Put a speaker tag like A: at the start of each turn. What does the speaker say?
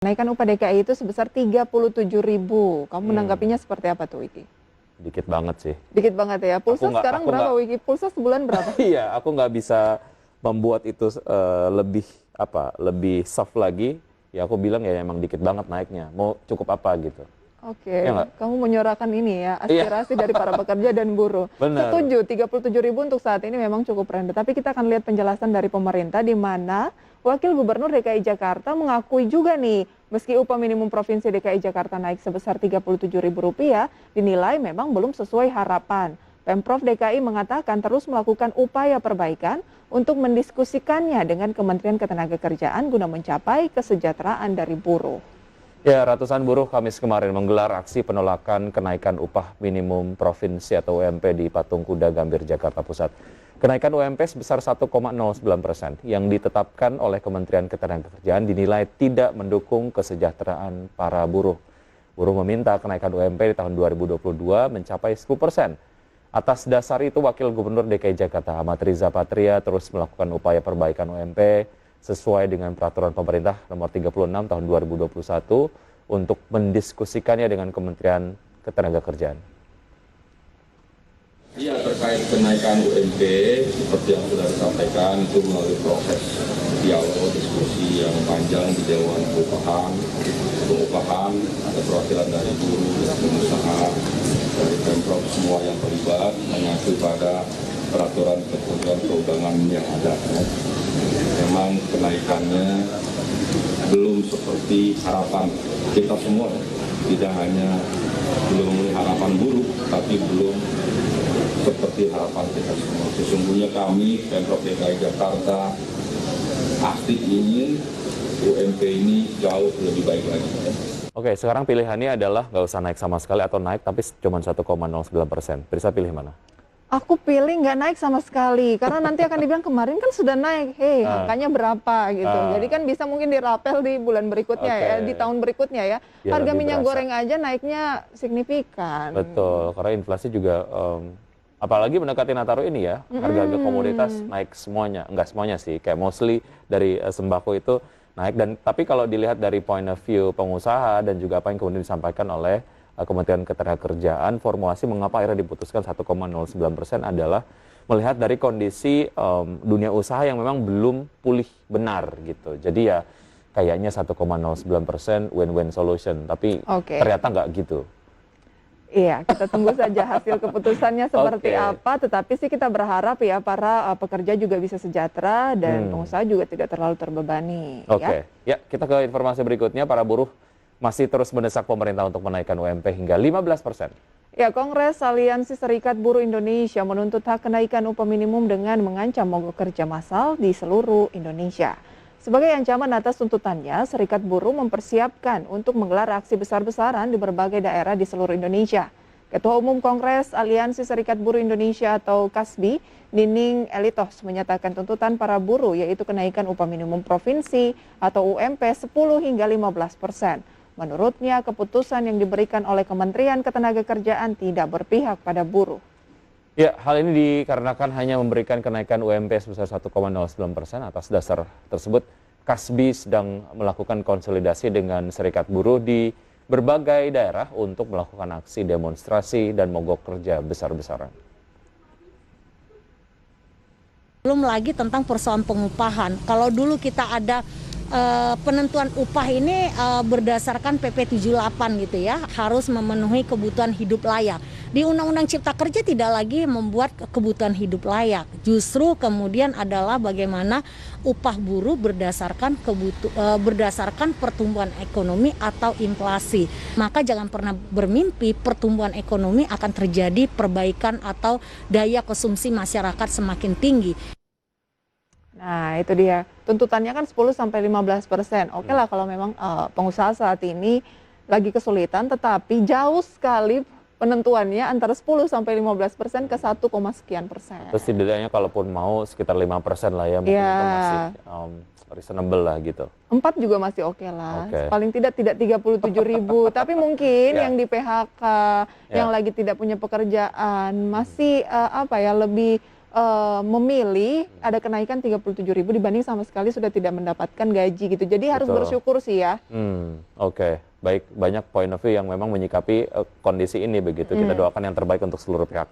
A: Kenaikan upah DKI itu sebesar 37.000. Kamu menanggapinya seperti apa tuh, Wiki?
B: Dikit banget sih.
A: Dikit banget ya. Pulsa sekarang berapa, Wiki? Pulsa sebulan berapa?
B: Iya, aku nggak bisa membuat itu lebih soft lagi. Ya aku bilang ya emang dikit banget naiknya. Mau cukup apa gitu?
A: Oke,
B: Ya nggak?
A: kamu menyuarakan ini ya,
B: Iya.
A: aspirasi dari para pekerja dan buruh.
B: Benar.
A: Setuju, 37.000 untuk saat ini memang cukup rendah. Tapi kita akan lihat penjelasan dari pemerintah di mana Wakil Gubernur DKI Jakarta mengakui juga nih, meski upah minimum Provinsi DKI Jakarta naik sebesar Rp37.000, dinilai memang belum sesuai harapan. Pemprov DKI mengatakan terus melakukan upaya perbaikan untuk mendiskusikannya dengan Kementerian Ketenagakerjaan guna mencapai kesejahteraan dari buruh.
B: Ya, ratusan buruh Kamis kemarin menggelar aksi penolakan kenaikan upah minimum provinsi atau UMP di Patung Kuda Gambir, Jakarta Pusat. Kenaikan UMP sebesar 1,09% yang ditetapkan oleh Kementerian Ketenagakerjaan dinilai tidak mendukung kesejahteraan para buruh. Buruh meminta kenaikan UMP di tahun 2022 mencapai 10%. Atas dasar itu, Wakil Gubernur DKI Jakarta Ahmad Riza Patria terus melakukan upaya perbaikan UMP sesuai dengan peraturan pemerintah nomor 36 tahun 2021 untuk mendiskusikannya dengan Kementerian Ketenagakerjaan.
C: Iya, terkait kenaikan UMP seperti yang sudah disampaikan itu melalui proses dialog diskusi yang panjang di Dewan Pengupahan, ada perwakilan dari buruh, dari pengusaha, dari Pemprov, semua yang terlibat mengacu pada peraturan ketentuan perundangan yang ada. Memang kenaikannya belum seperti harapan kita semua, tidak hanya belum memenuhi harapan buruh, tapi belum seperti harapan kita semua. Sesungguhnya kami, Pemprov DKI Jakarta, pasti ingin UMP ini jauh lebih baik lagi.
B: Oke, sekarang pilihannya adalah nggak usah naik sama sekali atau naik tapi cuma 1,09%. Bisa pilih mana?
A: Aku pilih nggak naik sama sekali, karena nanti akan dibilang kemarin kan sudah naik, angkanya berapa gitu. Jadi kan bisa mungkin dirapel di bulan berikutnya ya, di tahun berikutnya ya.
B: Ya,
A: Harga
B: lebih
A: minyak
B: berasa.
A: goreng aja naiknya signifikan.
B: Betul, karena inflasi juga, apalagi mendekati Nataru ini ya, harga-harga komoditas naik semuanya. Enggak semuanya sih, kayak mostly dari sembako itu naik. Dan tapi kalau dilihat dari point of view pengusaha dan juga apa yang kemudian disampaikan oleh Kementerian Ketenagakerjaan, formulasi mengapa akhirnya diputuskan 1,09% adalah melihat dari kondisi dunia usaha yang memang belum pulih benar gitu. Jadi ya kayaknya 1,09% win-win solution, tapi ternyata nggak gitu.
A: Iya, kita tunggu saja hasil keputusannya seperti apa, tetapi sih kita berharap ya para pekerja juga bisa sejahtera dan pengusaha juga tidak terlalu terbebani.
B: Ya, kita ke informasi berikutnya. Para buruh masih terus mendesak pemerintah untuk menaikkan UMP hingga 15%.
A: Ya, Kongres Aliansi Serikat Buruh Indonesia menuntut hak kenaikan upah minimum dengan mengancam mogok kerja massal di seluruh Indonesia. Sebagai ancaman atas tuntutannya, Serikat Buruh mempersiapkan untuk menggelar aksi besar-besaran di berbagai daerah di seluruh Indonesia. Ketua Umum Kongres Aliansi Serikat Buruh Indonesia atau KASBI, Nining Elitos, menyatakan tuntutan para buruh yaitu kenaikan upah minimum provinsi atau UMP 10 hingga 15%. Menurutnya, keputusan yang diberikan oleh Kementerian Ketenagakerjaan tidak berpihak pada buruh.
B: Ya, hal ini dikarenakan hanya memberikan kenaikan UMP sebesar 1,09%. Atas dasar tersebut, KASBI sedang melakukan konsolidasi dengan serikat buruh di berbagai daerah untuk melakukan aksi demonstrasi dan mogok kerja besar-besaran.
D: Belum lagi tentang persoalan pengupahan. Kalau dulu kita ada penentuan upah ini berdasarkan PP 78 gitu ya, harus memenuhi kebutuhan hidup layak. Di Undang-Undang Cipta Kerja tidak lagi membuat kebutuhan hidup layak. Justru kemudian adalah bagaimana upah buruh berdasarkan berdasarkan pertumbuhan ekonomi atau inflasi. Maka jangan pernah bermimpi pertumbuhan ekonomi akan terjadi perbaikan atau daya konsumsi masyarakat semakin tinggi.
A: Nah, itu dia. Tuntutannya kan 10-15%. Oke lah kalau memang pengusaha saat ini lagi kesulitan, tetapi jauh sekali penentuannya antara 10-15% ke 1, sekian persen.
B: Terus setidaknya kalaupun mau sekitar 5% lah ya, mungkin itu masih reasonable lah gitu.
A: 4 juga masih oke lah. Paling tidak 37.000. Tapi mungkin yang di PHK, yang lagi tidak punya pekerjaan, masih lebih memilih ada kenaikan 37.000 dibanding sama sekali sudah tidak mendapatkan gaji gitu. Jadi harus
B: Betul.
A: bersyukur sih ya.
B: Oke. Baik, banyak point of view yang memang menyikapi kondisi ini begitu. Kita doakan yang terbaik untuk seluruh pihak.